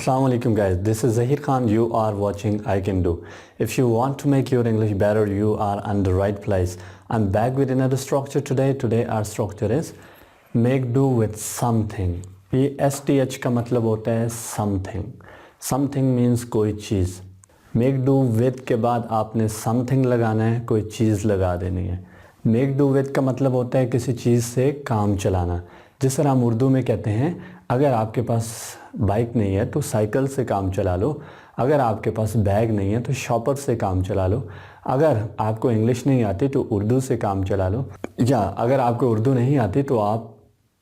Assalamu alaikum guys, this is Zahir Khan. You are watching I Can Do. If you want to make your English better, you are on the right place. I'm back with another structure today. Today our structure is make do with something. ये STH का मतलब होता है something. Something means कोई चीज़. Make do with के बाद आपने something लगाना है, कोई चीज़ लगा देनी है. Make do with का मतलब होता है किसी चीज़ से काम चलाना. जिस तरह हम उर्दू में कहते हैं, अगर आपके पास बाइक नहीं है तो साइकिल से काम चला लो, अगर आपके पास बैग नहीं है तो शॉपर से काम चला लो, अगर आपको इंग्लिश नहीं आती तो उर्दू से काम चला लो, या अगर आपको उर्दू नहीं आती तो आप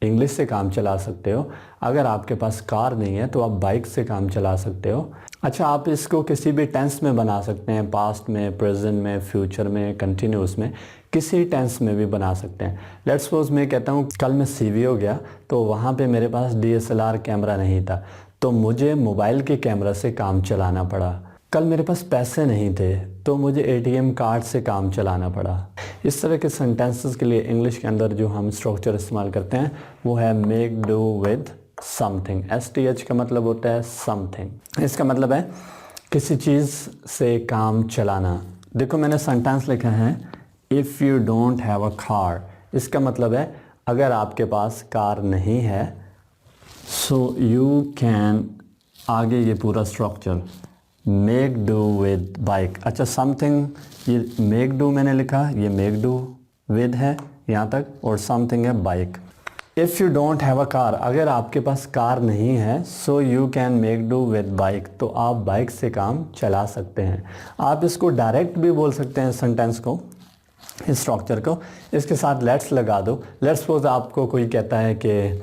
इंग्लिश से काम चला सकते हो, अगर आपके पास कार नहीं है तो आप बाइक से काम चला सकते हो. अच्छा, आप इसको किसी भी टेंस में बना सकते हैं, पास्ट में, प्रेजेंट में, फ्यूचर में, कंटिन्यूस में, किसी टेंस में भी बना सकते हैं. लेट्स सपोज मैं कहता हूँ कल मैं CVO गया तो वहाँ पे मेरे पास DSLR कैमरा नहीं था तो मुझे मोबाइल के कैमरा से काम चलाना पड़ा. कल मेरे पास पैसे नहीं थे तो मुझे ATM कार्ड से काम चलाना पड़ा. इस तरह के सेंटेंसेस के लिए इंग्लिश के अंदर जो हम स्ट्रक्चर इस्तेमाल करते हैं वो है make do with something. STH का मतलब होता है समथिंग. इसका मतलब है किसी चीज़ से काम चलाना. देखो मैंने सेंटेंस लिखा है if you don't have a car. इसका मतलब है अगर आपके पास कार नहीं है सो यू कैन, आगे ये पूरा structure make do with bike. अच्छा, समथिंग, ये मेक डू मैंने लिखा, ये मेक डू विद है यहाँ तक, और समथिंग है bike. If you don't have a car, अगर आपके पास कार नहीं है सो you can make do with bike, तो आप बाइक से काम चला सकते हैं. आप इसको डायरेक्ट भी बोल सकते हैं सेंटेंस को, इस स्ट्रक्चर को. इसके साथ लेट्स लगा दो. लेट्स सपोज आपको कोई कहता है कि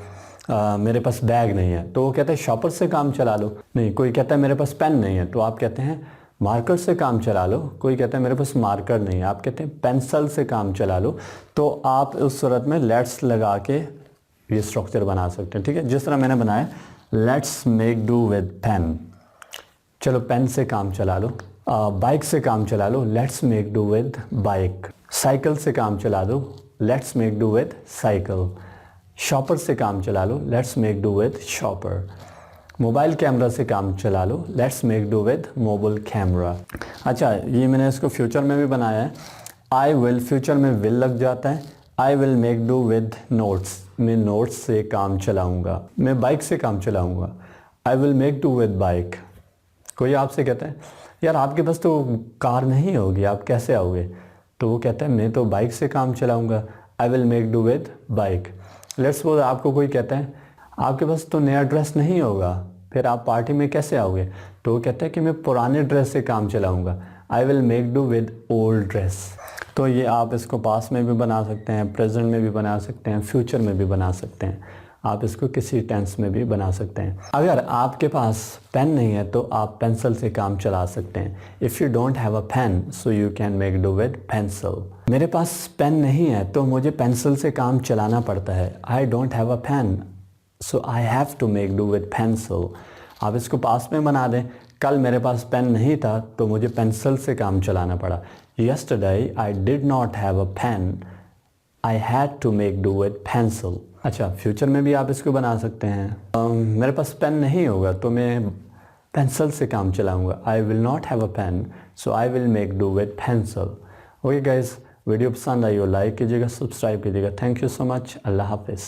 मेरे पास बैग नहीं है तो वो कहता है शॉपर से काम चला लो. नहीं, कोई कहता है मेरे पास पेन नहीं है तो आप कहते हैं मार्कर से काम चला लो. कोई कहता है मेरे पास मार्कर नहीं है, आप कहते हैं पेंसिल से काम चला लो. तो आप उस सूरत में लेट्स लगा के ये स्ट्रक्चर बना सकते हैं. ठीक है, जिस तरह मैंने बनाया let's make do with pen. चलो पेन से काम चला लो. बाइक से काम चला लो, let's make do with bike. Cycle से काम चला दो, let's make do with cycle. Shopper से काम चला लो, let's make do with shopper. Mobile camera से काम चला लो, let's make do with mobile camera. अच्छा, ये मैंने इसको फ्यूचर में भी बनाया है. आई विल, फ्यूचर में विल लग जाता है. I will make do with notes, मैं नोट्स से काम चलाऊँगा. मैं बाइक से काम चलाऊँगा, I will make do with bike. कोई आपसे कहता है यार आपके पास तो कार नहीं होगी, आप कैसे आओगे? तो वो कहता है मैं तो बाइक से काम चलाऊँगा, I will make do with bike. Let's suppose आपको कोई कहता है आपके पास तो नया ड्रेस नहीं होगा, फिर आप पार्टी में कैसे आओगे? तो वो कहता है कि मैं पुराने ड्रेस से काम चलाऊँगा, I will make do with old dress. तो ये आप इसको पास्ट में भी बना सकते हैं, प्रेजेंट में भी बना सकते हैं, फ्यूचर में भी बना सकते हैं. आप इसको किसी टेंस में भी बना सकते हैं. अगर आपके पास पेन नहीं है तो आप पेंसिल से काम चला सकते हैं. If you don't have a pen so you can make do with pencil. मेरे पास पेन नहीं है तो मुझे पेंसिल से काम चलाना पड़ता है. I don't have a pen so I have to make do with pencil. आप इसको पास्ट में बना दें. कल मेरे पास पेन नहीं था तो मुझे पेंसिल से काम चलाना पड़ा. Yesterday I did not have a pen. I had to make do with pencil. अच्छा, फ्यूचर में भी आप इसको बना सकते हैं. मेरे पास पेन नहीं होगा तो मैं पेंसिल से काम चलाऊँगा. I will not have a pen, so I will make do with pencil. Okay guys, video पसंद आई हो लाइक कीजिएगा, सब्सक्राइब कीजिएगा. Thank you so much. अल्लाह हाफिज़.